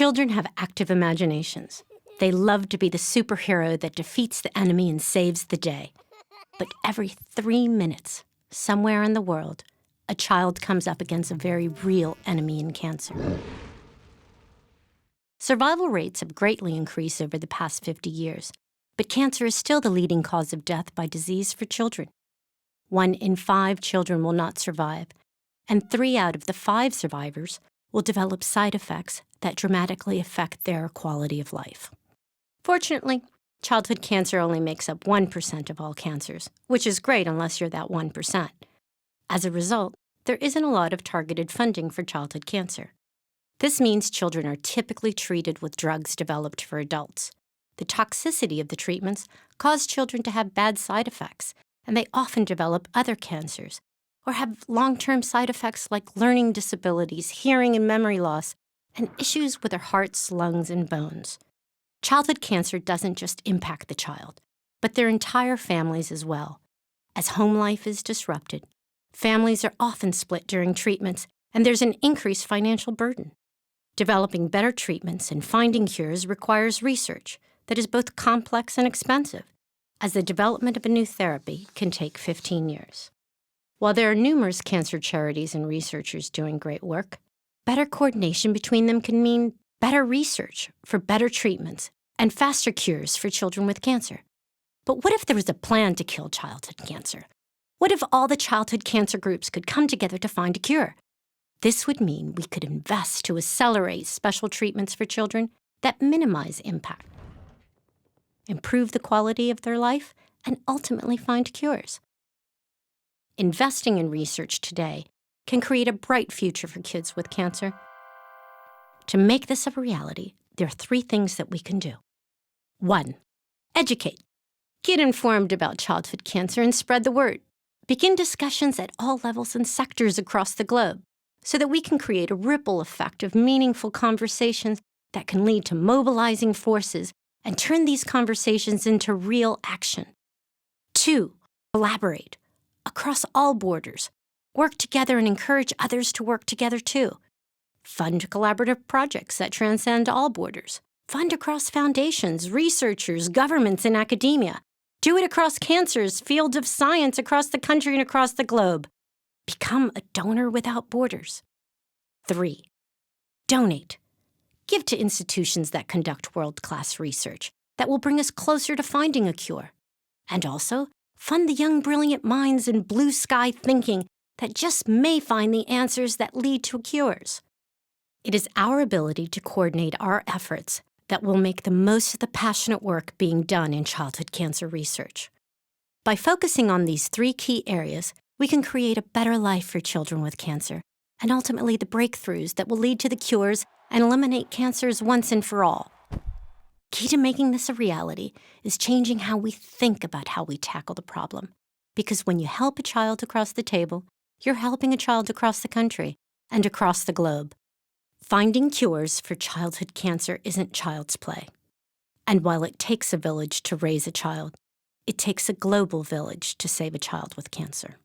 Children have active imaginations. They love to be the superhero that defeats the enemy and saves the day. But every 3 minutes, somewhere in the world, a child comes up against a very real enemy in cancer. Survival rates have greatly increased over the past 50 years, but cancer is still the leading cause of death by disease for children. 1 in 5 children will not survive, and 3 out of the 5 survivors will develop side effects that dramatically affect their quality of life. Fortunately, childhood cancer only makes up 1% of all cancers, which is great unless you're that 1%. As a result, there isn't a lot of targeted funding for childhood cancer. This means children are typically treated with drugs developed for adults. The toxicity of the treatments cause children to have bad side effects, and they often develop other cancers or have long-term side effects like learning disabilities, hearing and memory loss, and issues with their hearts, lungs, and bones. Childhood cancer doesn't just impact the child, but their entire families as well. As home life is disrupted, families are often split during treatments, and there's an increased financial burden. Developing better treatments and finding cures requires research that is both complex and expensive, as the development of a new therapy can take 15 years. While there are numerous cancer charities and researchers doing great work, better coordination between them can mean better research for better treatments and faster cures for children with cancer. But what if there was a plan to kill childhood cancer? What if all the childhood cancer groups could come together to find a cure? This would mean we could invest to accelerate special treatments for children that minimize impact, improve the quality of their life, and ultimately find cures. Investing in research today can create a bright future for kids with cancer. To make this a reality, there are 3 things that we can do. 1. Educate. Get informed about childhood cancer and spread the word. Begin discussions at all levels and sectors across the globe so that we can create a ripple effect of meaningful conversations that can lead to mobilizing forces and turn these conversations into real action. 2. Collaborate. Across all borders. Work together and encourage others to work together too. Fund collaborative projects that transcend all borders. Fund across foundations, researchers, governments, and academia. Do it across cancers, fields of science across the country and across the globe. Become a donor without borders. 3. Donate. Give to institutions that conduct world-class research that will bring us closer to finding a cure. And also, fund the young, brilliant minds and blue sky thinking that just may find the answers that lead to cures. It is our ability to coordinate our efforts that will make the most of the passionate work being done in childhood cancer research. By focusing on these 3 key areas, we can create a better life for children with cancer, and ultimately the breakthroughs that will lead to the cures and eliminate cancers once and for all. Key to making this a reality is changing how we think about how we tackle the problem. Because when you help a child across the table, you're helping a child across the country and across the globe. Finding cures for childhood cancer isn't child's play. And while it takes a village to raise a child, it takes a global village to save a child with cancer.